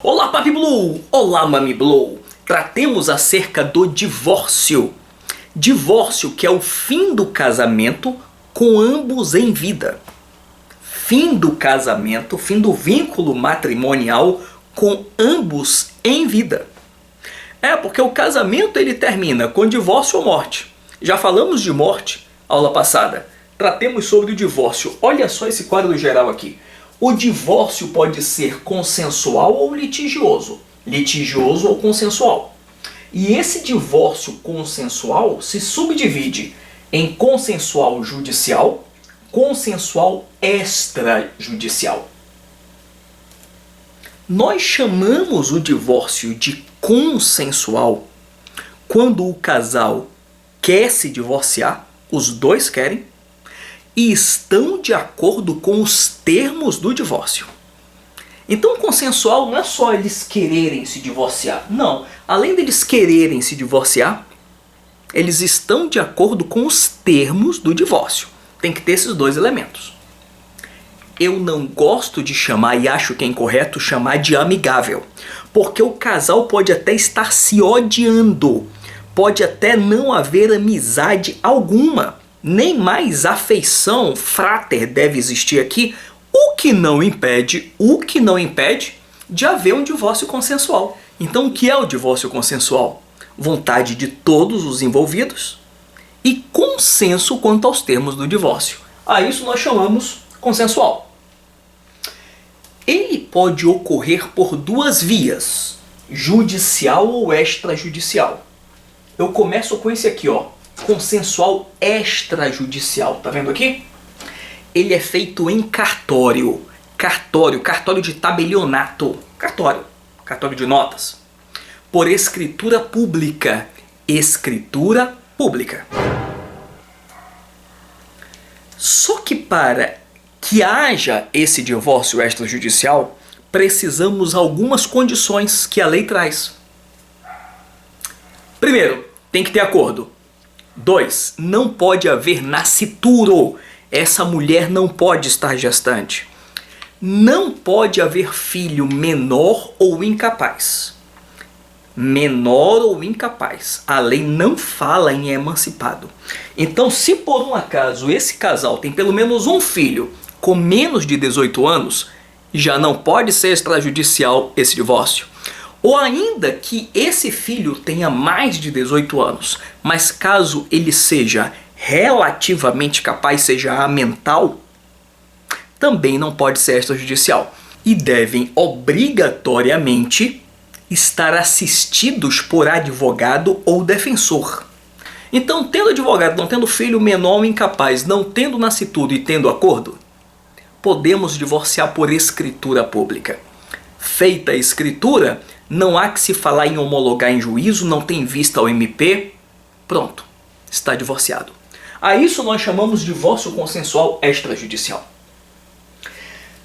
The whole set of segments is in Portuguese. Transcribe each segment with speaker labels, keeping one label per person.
Speaker 1: Olá Papi Blue! Olá Mami Blue! Tratemos acerca do divórcio. Divórcio que é o fim do casamento com ambos em vida. Fim do casamento, fim do vínculo matrimonial com ambos em vida. Porque o casamento ele termina com divórcio ou morte. Já falamos de morte aula passada. Tratemos sobre o divórcio. Olha só esse quadro geral aqui. O divórcio pode ser consensual ou litigioso. Litigioso ou consensual. E esse divórcio consensual se subdivide em consensual judicial, consensual extrajudicial. Nós chamamos o divórcio de consensual quando o casal quer se divorciar, os dois querem, e estão de acordo com os termos do divórcio. Então consensual não é só eles quererem se divorciar. Não, além deles quererem se divorciar, eles estão de acordo com os termos do divórcio. Tem que ter esses dois elementos. Eu não gosto de chamar, e acho que é incorreto chamar de amigável, porque o casal pode até estar se odiando, pode até não haver amizade alguma, nem mais afeição fráter deve existir aqui, o que não impede de haver um divórcio consensual. Então o que é o divórcio consensual? Vontade de todos os envolvidos e consenso quanto aos termos do divórcio. A isso nós chamamos consensual. Ele pode ocorrer por duas vias, judicial ou extrajudicial. Eu começo com esse aqui, ó. Consensual extrajudicial, tá vendo aqui? Ele é feito em cartório, cartório de tabelionato, cartório de notas, por escritura pública, Só que para que haja esse divórcio extrajudicial, precisamos algumas condições que a lei traz. Primeiro, tem que ter acordo. 2. Não pode haver nascituro. Essa mulher não pode estar gestante. Não pode haver filho menor ou incapaz. Menor ou incapaz. A lei não fala em emancipado. Então, se por um acaso esse casal tem pelo menos um filho com menos de 18 anos, já não pode ser extrajudicial esse divórcio. Ou ainda que esse filho tenha mais de 18 anos, mas caso ele seja relativamente capaz, seja amental, também não pode ser extrajudicial. E devem obrigatoriamente estar assistidos por advogado ou defensor. Então, tendo advogado, não tendo filho menor ou incapaz, não tendo nascido e tendo acordo, podemos divorciar por escritura pública. Feita a escritura, não há que se falar em homologar em juízo, não tem vista ao MP, pronto, está divorciado. A isso nós chamamos de divórcio consensual extrajudicial.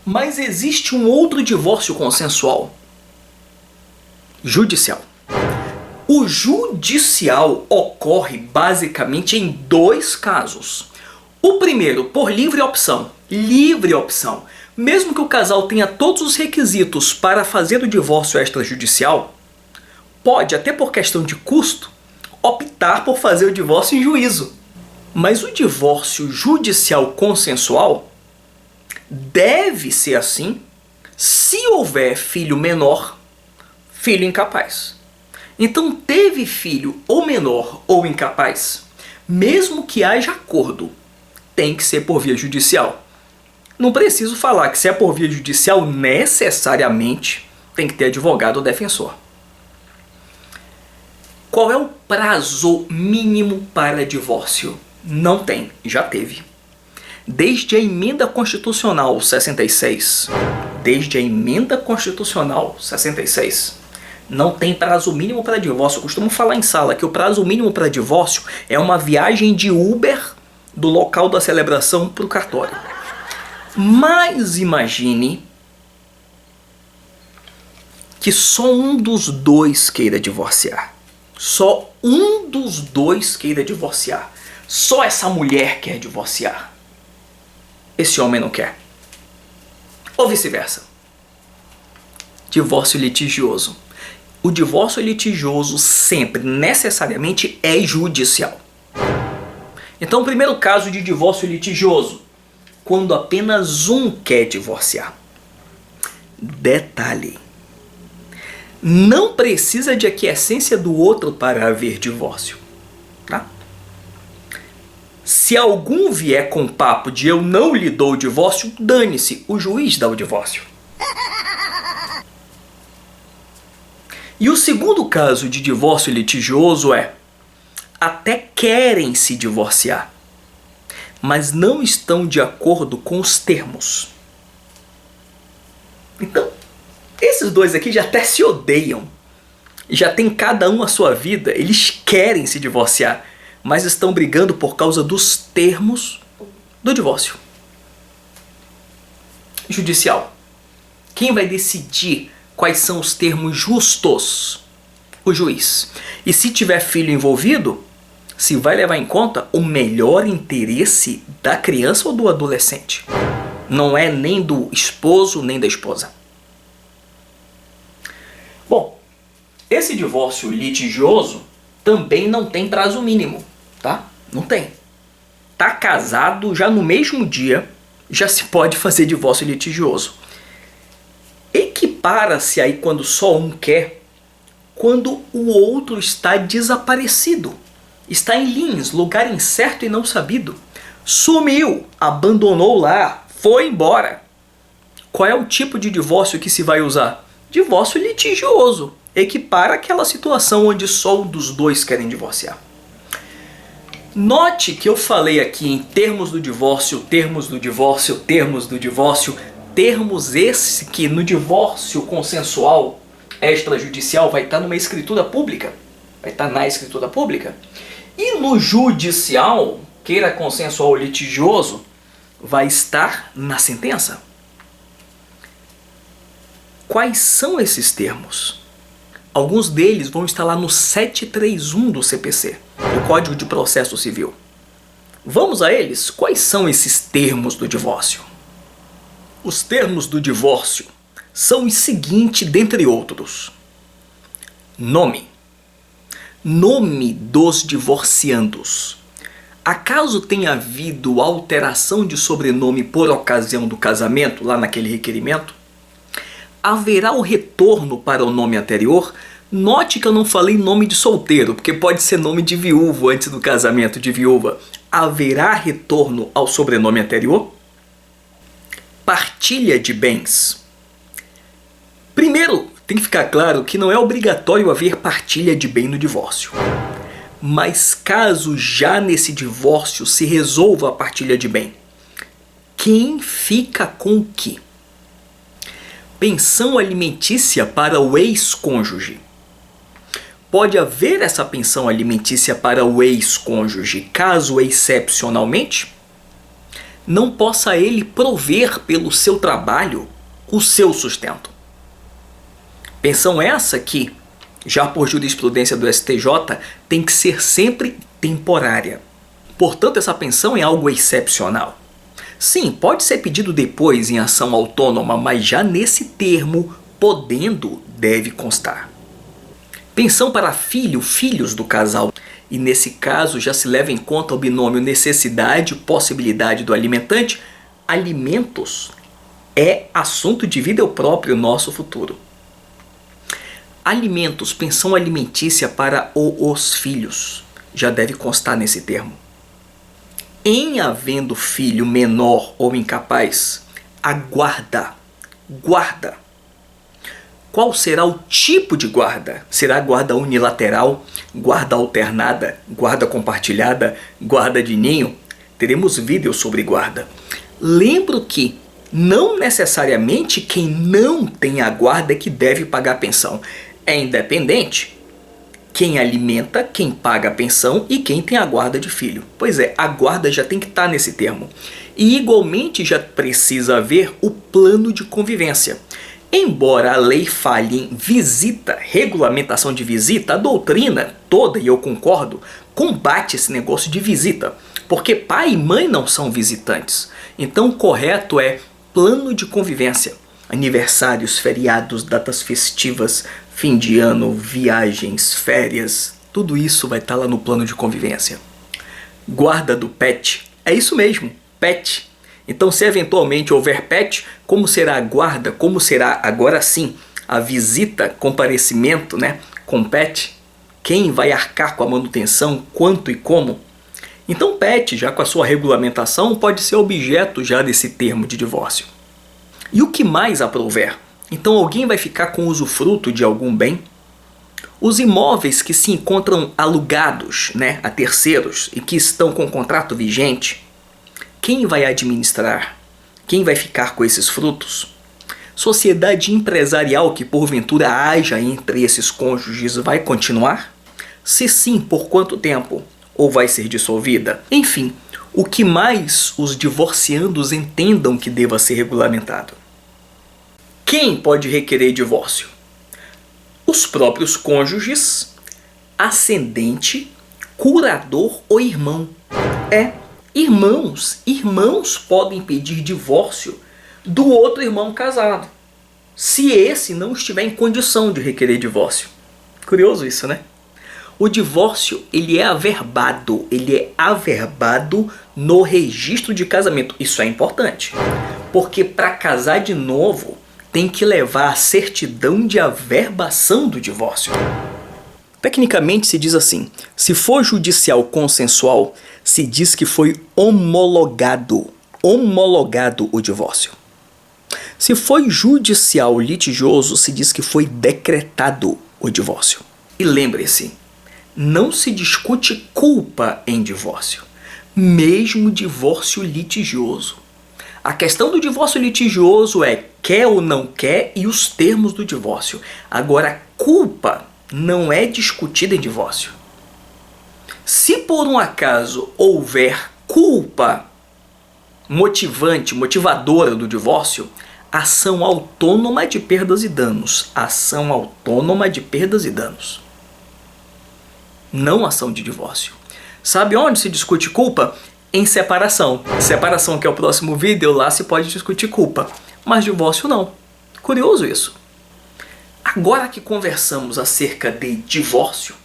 Speaker 1: Mas existe um outro divórcio consensual, judicial. O judicial ocorre basicamente em dois casos. O primeiro, por livre opção. Mesmo que o casal tenha todos os requisitos para fazer o divórcio extrajudicial, pode, até por questão de custo, optar por fazer o divórcio em juízo. Mas o divórcio judicial consensual deve ser assim se houver filho menor, filho incapaz. Então, teve filho ou menor ou incapaz, mesmo que haja acordo, tem que ser por via judicial. Não preciso falar que se é por via judicial, necessariamente tem que ter advogado ou defensor. Qual é o prazo mínimo para divórcio? Não tem, já teve. Desde a Emenda Constitucional 66, não tem prazo mínimo para divórcio. Eu costumo falar em sala que o prazo mínimo para divórcio é uma viagem de Uber do local da celebração para o cartório. Mas imagine que só um dos dois queira divorciar. Só um dos dois queira divorciar. Só essa mulher quer divorciar. Esse homem não quer. Ou vice-versa. divórcio litigioso. O divórcio litigioso sempre, necessariamente, é judicial. Então, o primeiro caso de divórcio litigioso, quando apenas um quer divorciar. Detalhe: não precisa de aquiescência do outro para haver divórcio, tá? Se algum vier com papo de eu não lhe dou o divórcio, dane-se, o juiz dá o divórcio. E o segundo caso de divórcio litigioso é: até querem se divorciar, mas não estão de acordo com os termos. Então, esses dois aqui já até se odeiam. Já tem cada um a sua vida, eles querem se divorciar, mas estão brigando por causa dos termos do divórcio. Judicial. Quem vai decidir quais são os termos justos? O juiz. E se tiver filho envolvido, se vai levar em conta o melhor interesse da criança ou do adolescente. Não é nem do esposo nem da esposa. Bom, esse divórcio litigioso também não tem prazo mínimo, tá? Não tem. Tá casado, já no mesmo dia, já se pode fazer divórcio litigioso. Equipara-se aí quando só um quer, quando o outro está desaparecido. Está em linhas, lugar incerto e não sabido. Sumiu, abandonou o lar, foi embora. Qual é o tipo de divórcio que se vai usar? Divórcio litigioso. Equipara aquela situação onde só um dos dois querem divorciar. Note que eu falei aqui em termos do divórcio, termos do divórcio, termos do divórcio, termos esse que no divórcio consensual extrajudicial vai estar numa escritura pública. Vai estar na escritura pública. E no judicial, queira consensual ou litigioso, vai estar na sentença. Quais são esses termos? Alguns deles vão estar lá no 731 do CPC, do Código de Processo Civil. Vamos a eles? Quais são esses termos do divórcio? Os termos do divórcio são os seguintes, dentre outros. Nome. Nome dos divorciandos. Acaso tenha havido alteração de sobrenome por ocasião do casamento, lá naquele requerimento? Haverá o retorno para o nome anterior? Note que eu não falei nome de solteiro, porque pode ser nome de viúvo antes do casamento, de viúva. Haverá retorno ao sobrenome anterior? Partilha de bens. Primeiro, tem que ficar claro que não é obrigatório haver partilha de bem no divórcio. Mas caso já nesse divórcio se resolva a partilha de bem, quem fica com o quê? Pensão alimentícia para o ex-cônjuge. Pode haver essa pensão alimentícia para o ex-cônjuge, caso excepcionalmente não possa ele prover pelo seu trabalho o seu sustento. Pensão essa que, já por jurisprudência do STJ, tem que ser sempre temporária. Portanto, essa pensão é algo excepcional. Sim, pode ser pedido depois em ação autônoma, mas já nesse termo, podendo, deve constar. Pensão para filhos do casal. E nesse caso já se leva em conta o binômio necessidade e possibilidade do alimentante. Alimentos é assunto de vida o próprio nosso futuro. Alimentos, pensão alimentícia para os filhos, já deve constar nesse termo. Em havendo filho menor ou incapaz, a guarda. Qual será o tipo de guarda? Será guarda unilateral, guarda alternada, guarda compartilhada, guarda de ninho? Teremos vídeos sobre guarda. Lembro que não necessariamente quem não tem a guarda é que deve pagar a pensão. É independente quem alimenta, quem paga a pensão e quem tem a guarda de filho. Pois é, a guarda já tem que estar nesse termo. E igualmente já precisa haver o plano de convivência. Embora a lei fale em visita, regulamentação de visita, a doutrina toda, e eu concordo, combate esse negócio de visita. Porque pai e mãe não são visitantes. Então o correto é plano de convivência. aniversários, feriados, datas festivas, fim de ano, viagens, férias, tudo isso vai estar lá no plano de convivência. Guarda do pet, é isso mesmo, pet. Então, se eventualmente houver pet, como será a guarda, como será agora sim a visita, comparecimento, né, com pet? Quem vai arcar com a manutenção, quanto e como? Então, pet, já com a sua regulamentação, pode ser objeto já desse termo de divórcio. E o que mais aprouver? Então, alguém vai ficar com usufruto de algum bem? Os imóveis que se encontram alugados, né, a terceiros e que estão com contrato vigente, quem vai administrar? Quem vai ficar com esses frutos? Sociedade empresarial que porventura haja entre esses cônjuges vai continuar? Se sim, por quanto tempo? Ou vai ser dissolvida? Enfim, o que mais os divorciandos entendam que deva ser regulamentado? Quem pode requerer divórcio? Os próprios cônjuges, ascendente, curador ou irmão. Irmãos podem pedir divórcio do outro irmão casado, se esse não estiver em condição de requerer divórcio. Curioso isso, né? O divórcio, ele é averbado no registro de casamento. Isso é importante, porque para casar de novo, tem que levar a certidão de averbação do divórcio. Tecnicamente se diz assim, se for judicial consensual, se diz que foi homologado o divórcio. Se foi judicial litigioso, se diz que foi decretado o divórcio. E lembre-se, não se discute culpa em divórcio, mesmo divórcio litigioso. A questão do divórcio litigioso é quer ou não quer e os termos do divórcio. Agora, culpa não é discutida em divórcio. Se por um acaso houver culpa motivadora do divórcio, ação autônoma de perdas e danos. Ação autônoma de perdas e danos. Não ação de divórcio. Sabe onde se discute culpa? Em separação. Separação, que é o próximo vídeo, lá se pode discutir culpa. Mas divórcio não. Curioso isso. Agora que conversamos acerca de divórcio,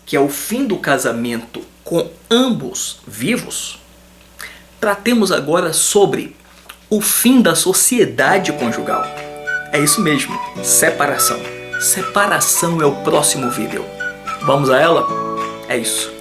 Speaker 1: que é o fim do casamento com ambos vivos, tratemos agora sobre o fim da sociedade conjugal. É isso mesmo, separação. Separação é o próximo vídeo. Vamos a ela? É isso.